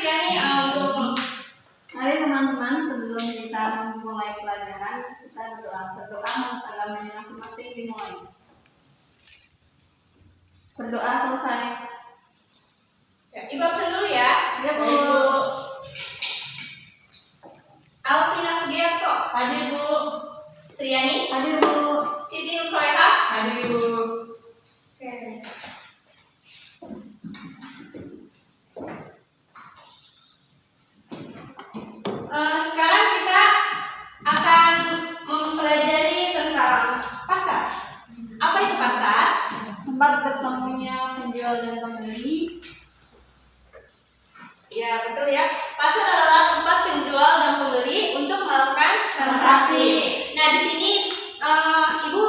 Suryani untuk Mari teman-teman, sebelum kita memulai pelajaran, kita berdoa menurut agamanya masing-masing dimulai. Berdoa selesai. ya, Ibu dulu ya. Ya, Bu. Ibu Alvina Sugiarto. Hadir Bu. Suryani. Hadir, Bu. Siti Nursoleha. Hadir Bu. Oke. Sekarang kita akan mempelajari tentang pasar. Apa itu pasar? Tempat bertemunya penjual dan pembeli. Ya, betul ya. Pasar adalah tempat penjual dan pembeli untuk melakukan transaksi. Nah, di sini Ibu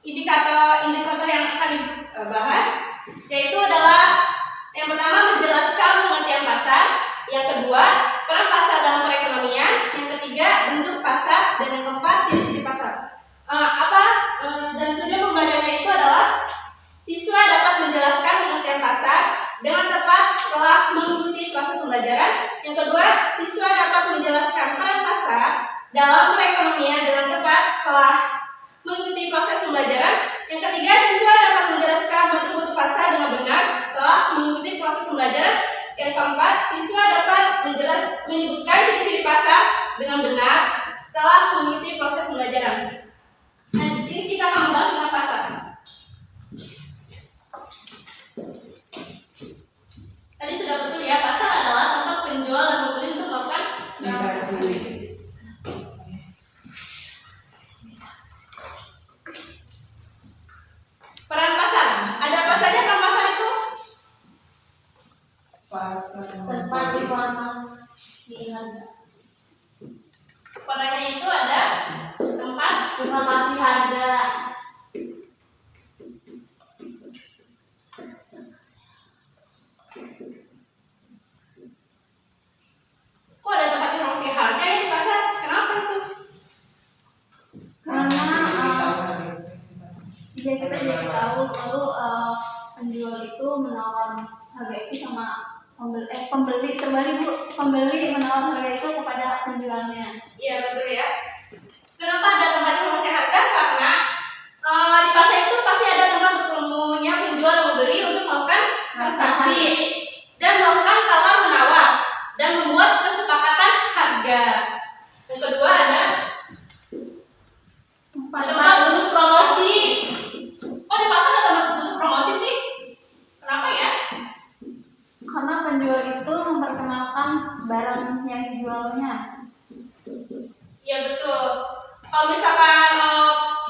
indikator yang akan dibahas yaitu adalah yang pertama menjelaskan pengertian pasar, yang kedua peran pasar dalam perekonomian, yang ketiga bentuk pasar, dan yang keempat ciri-ciri pasar. Dan tujuan pembelajarannya itu adalah siswa dapat menjelaskan pengertian pasar dengan tepat setelah mengikuti proses pembelajaran. Yang kedua, siswa dapat menjelaskan peran pasar dalam perekonomian dengan tepat setelah mengikuti proses pembelajaran. Yang ketiga, siswa dapat menjelaskan bentuk-bentuk pasar dengan benar setelah mengikuti proses pembelajaran. Yang keempat, siswa dapat menyebutkan ciri-ciri pasar dengan benar setelah mengikuti proses pembelajaran. Nah, di sini kita akan membahas tentang pasar. Tadi sudah betul ya, pasar adalah tempat penjual dan pembeli untuk melakukan transaksi. Peran pasar. Ada apa saja peran pasar itu? Tempat informasi harga. Perannya itu ada tempat Informasi harga. kok ada tempat informasi harga ya di pasar? Kenapa itu? Karena jika kita jadi tahu, lalu penjual itu menawar harga itu sama pembeli terbalik, Bu. Pembeli menawar harga itu kepada penjualnya. Iya, betul ya. Kenapa ada tempat informasi harga? Karena di pasar itu pasti ada tempat bertemunya penjual dan pembeli untuk melakukan transaksi dan melakukan tawar menawar dan membuat kesepakatan harga. Yang kedua ada tempat untuk promosi. Oh, di pasar ada tempat untuk promosi sih? Kenapa ya? Karena penjual itu memperkenalkan barang yang dijualnya. Iya, betul. Kalau misalkan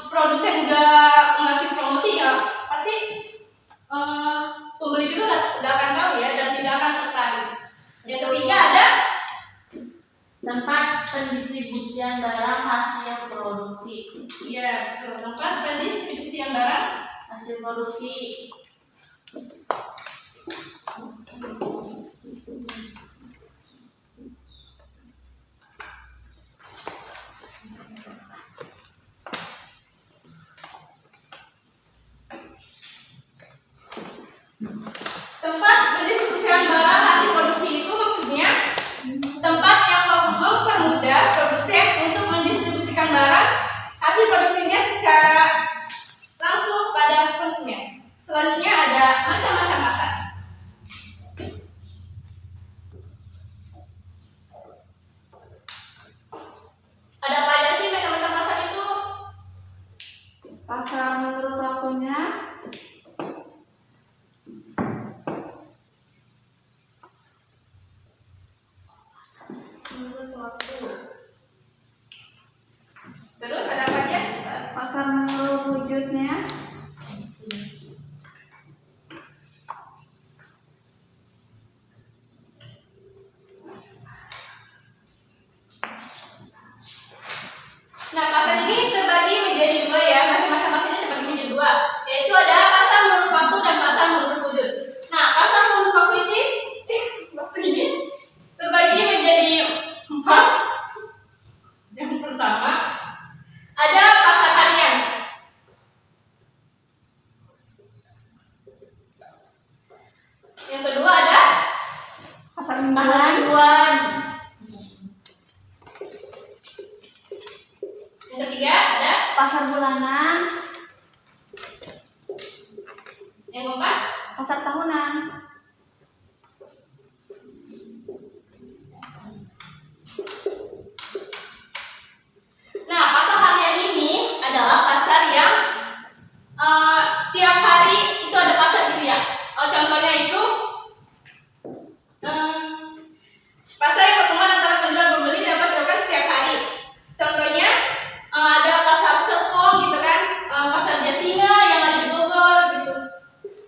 produsen nggak ngasih promosi ya pasti pembeli juga nggak akan tahu ya dan tidak akan tertarik. Yang ketiga ada Tempat pendistribusian barang hasil produksi. iya, betul, tempat pendistribusian barang. Hasil produksi. Tempat pendistribusian barang hasil produksi itu maksudnya tempat yang mempermudah produsen untuk mendistribusikan barang hasil produksinya secara langsung kepada konsumen. Selanjutnya ada macam-macam pasar. Ada apa aja sih macam-macam pasar itu? Pasar menurut waktunya. Menurut waktu. Terus ada apa aja? Pasar menurut wujudnya. Nah, pasar ini terbagi menjadi dua ya. Macam-macam pasar ini terbagi menjadi dua, yaitu ada pasar menurut waktu dan pasar menurut wujud. Nah, pasar menurut waktu ini terbagi menjadi empat, bantuan. Yang ketiga ada pasar bulanan, yang keempat pasar tahunan. Nah, pasar harian ini adalah pasar yang setiap hari itu ada pasar gitu ya. Contohnya itu pasar yang pertemuan antara penjual dan pembeli dapat dilakukan setiap hari. Contohnya ada pasar Serpong gitu kan, pasar Jasinga yang ada di Bogor gitu.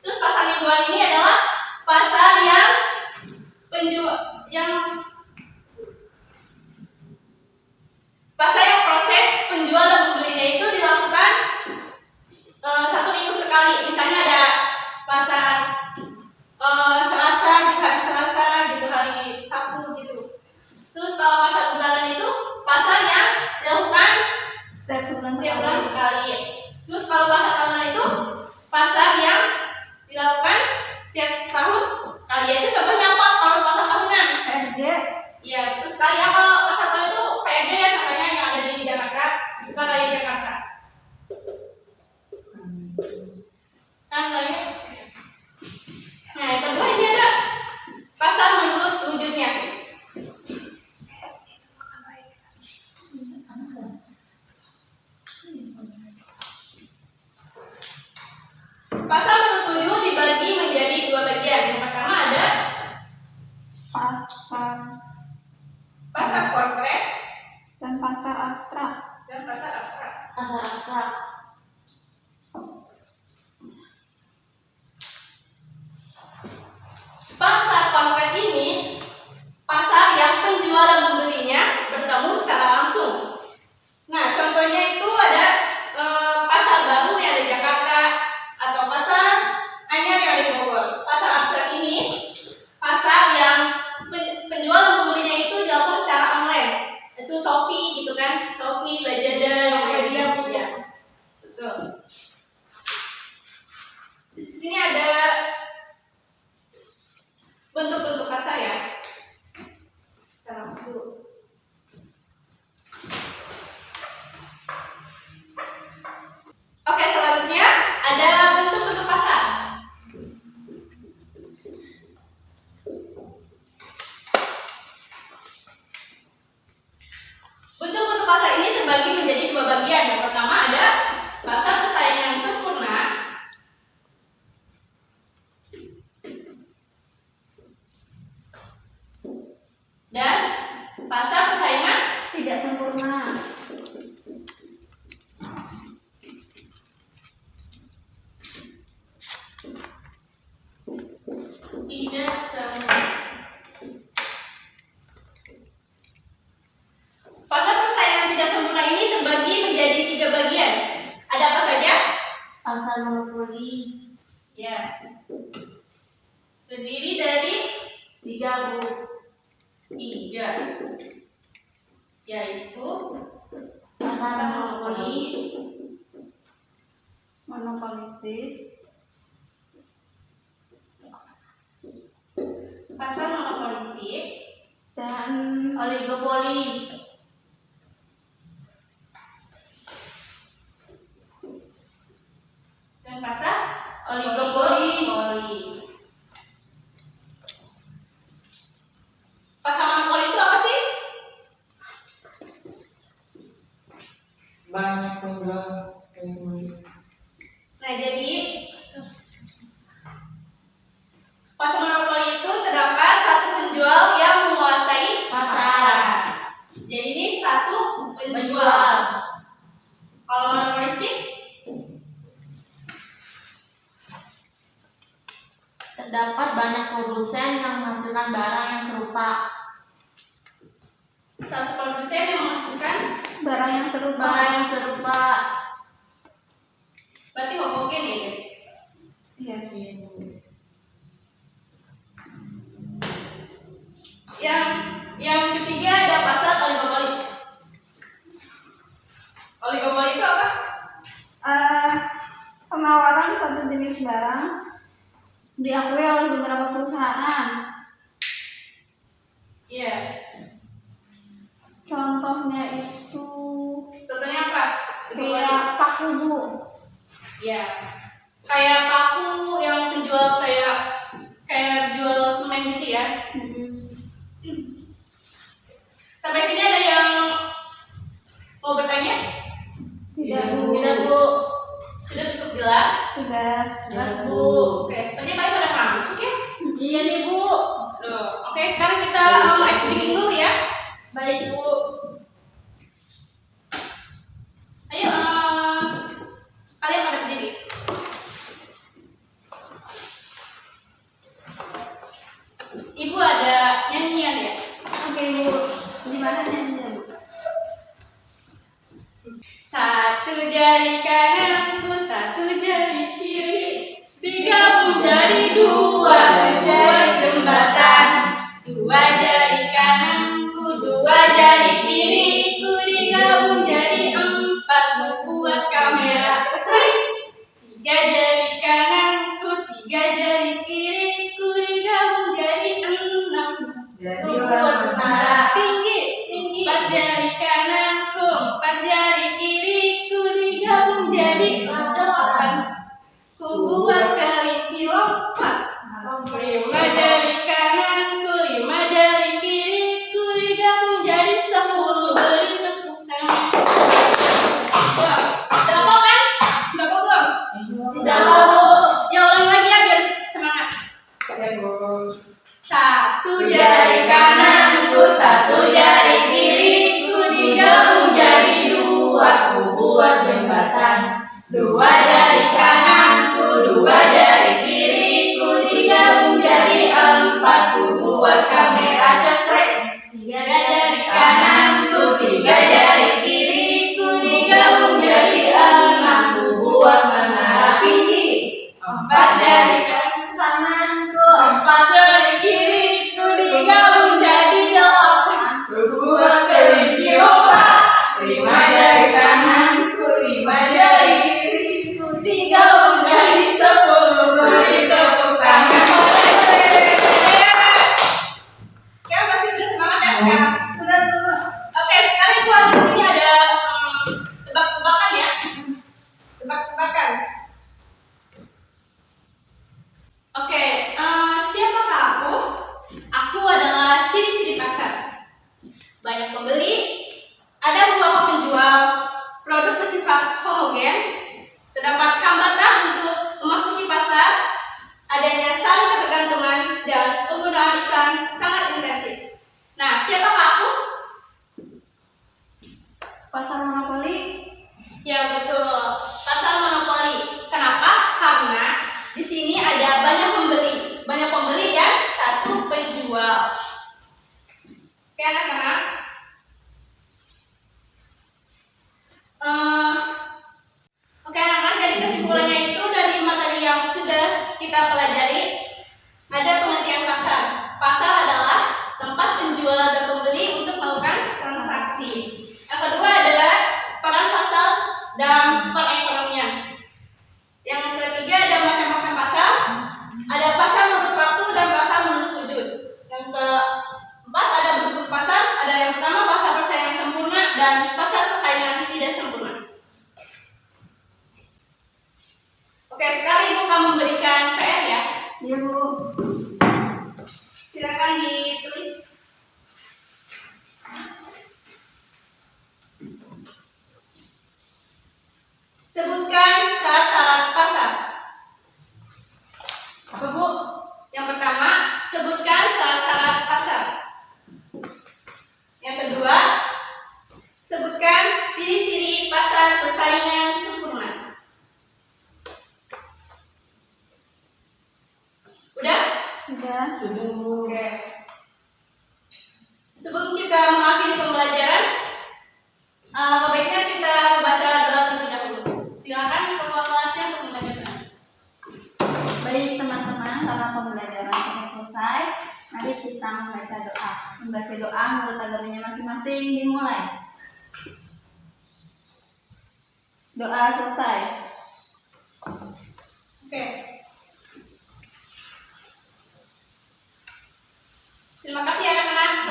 Terus pasar mingguan ini adalah pasar yang proses penjual dan pembelinya itu dilakukan 1 minggu sekali. Misalnya ada pasar Selasa, gitu, hari Selasa, gitu, hari Sabtu gitu. Terus kalau pasar bulanan itu pasar yang dilakukan Setiap bulan setiap bulan sekali. Terus kalau pasar tahunan itu pasar yang dilakukan setiap tahun kali. Itu contohnya apa? Kalau pasar tahunan, PRJ, ya terus sekali ya. Kalau pasar tahun itu PRJ ya, contohnya yang ada di Jakarta, bukan Raya Jakarta. Kan Raya. Nah, yang kedua ini ada pasar menurut wujudnya. Pasar menurut wujud dibagi menjadi 2 bagian. Yang pertama ada pasar konkret dan pasar abstrak. dan pasar abstrak. Pasar abstrak. Pasar konkret ini pasar yang penjual dan pembelinya bertemu secara langsung. Nah, contohnya itu ada pasar baru yang ada di Jakarta atau pasar anyar yang ada di Bogor. Pasar abstrak ini pasar yang penjual dan pembelinya itu dilakukan secara online. Itu Shopee gitu kan, Shopee, Lazada, yang ada di Tokopedia. ya. Betul. Di sini ada bentuk-bentuk pasar ya. Kita hapus dulu. Oke, selanjutnya ada bentuk-bentuk pasar. Bentuk-bentuk pasar ini terbagi menjadi 2 bagian. Yang pertama ada pasar pesaing yang sempurna dan pasar persaingan Tidak sempurna. tidak sempurna. Pasar persaingan tidak sempurna ini terbagi menjadi 3 bagian. Ada apa saja? Pasar monopoli. Ya. Terdiri dari 3, Bu. 3, yaitu Pasar monopoli, Monopolistik, pasar monopolistik dan oligopoli. dan pasar Oligopoli. Pasar monopoli itu apa sih? Banyak penjual yang beli. Nah, jadi pasar monopoli itu terdapat satu penjual yang menguasai pasar. Jadi ini satu penjual. Kalau monopolistik Terdapat banyak produsen yang menghasilkan barang yang serupa. satu produsen yang menghasilkan, barang yang serupa. Barang yang serupa. berarti homogen ya guys. Iya. Yang ketiga ada pasar oligopoli. Oligopoli itu apa? Penawaran satu jenis barang diakui oleh beberapa perusahaan. Iya. Contohnya itu Contohnya apa? kayak paku Bu. Iya. Kayak paku yang penjual kayak jual semen gitu ya. Sampai sini ada yang mau bertanya? Tidak Bu. Tidak Bu. Sudah cukup jelas? Sudah. Jelas Bu. Oke, sepertinya kalian pada ngantuk ya? Iya nih Bu. Loh, oke, sekarang kita ice breaking dulu ya. Baik Bu. Ayo, kalian pada berdiri. Ibu ada nyanyian ya? Oke Bu. Gimana nyanyinya Bu? Satu jari kananku, satu jari kiri, digabung jadi dua, membuat jembatan. Dua jari kananku, dua jari kiriku, digabung jadi empat, membuat kamera. Tiga jari kananku, tiga jari kiriku, digabung jadi enam, membuat menara tinggi. Empat jari kananku, empat jari kiriku, digabung jadi delapan, membuat kelinci lompat. Lima jari kananku, lima jari kiriku, digabung jadi 10. Beri tepuk tangan. Wah, udah apa kan? Udah apa belum? Udah. Ya ulang lagi ya biar semangat. Satu jari kananku, satu jari kiriku, digabung jadi dua, membuat jembatan. Dua jari kananku, dua jari kiriku, digabung jadi empat, membuat kamera cekrek. Tiga jari kananku, tiga jari kiriku, digabung jadi enam, membuat menara tinggi. Empat jari kananku, empat jari kiriku, digabung jadi delapan, membuat kelinci lompat. Lima jari kananku, lima jari kiriku, digabung jadi 10. Beri tepuk tangan. Kalian pasti sudah semangat ya sekarang? Sudah Bu. Oke, sekarang keluar di sini ada tebak-tebakan ya. Tebak-tebakan. Oke, siapakah aku? Aku adalah ciri-ciri pasar. Banyak pembeli, ada beberapa penjual, produk bersifat homogen, terdapat hambatan untuk memasuki pasar, adanya saling ketergantungan, dan penggunaan iklan sangat intensif. Nah, siapakah aku? Pasar monopoli. Ya betul, pasar monopoli. Kenapa? Karena di sini ada banyak pembeli dan satu penjual. Oke anak-anak. Oke anak-anak, jadi kesimpulannya itu dari materi yang sudah kita pelajari, ada pengertian pasar. Pasar adalah tempat penjual dan pembeli untuk melakukan transaksi. Yang kedua adalah peran pasar dalam perekonomian. Yang ketiga ada macam-macam pasar. Ada pasar menurut waktu dan pasar menurut wujud. Yang keempat ada bentuk pasar. Ada yang pertama pasar persaingan sempurna dan pasar persaingan tidak sempurna. Oke, sekarang Ibu akan memberikan PR ya. Iya Bu. Silakan ditulis. Sebutkan syarat-syarat pasar. Apa Bu? Yang pertama, sebutkan syarat-syarat pasar. Yang kedua, sebutkan ciri-ciri pasar persaingan sempurna. Udah? Sudah. Oke. Sebelum kita mengakhiri pembelajaran, baiknya kita membaca doa terlebih dahulu. Silakan ketua kelasnya untuk membaca doa. Baik teman-teman, karena pembelajaran sudah selesai, mari kita membaca doa. Membaca doa menurut agamanya masing-masing dimulai. Doa selesai. Oke. Terima kasih anak-anak.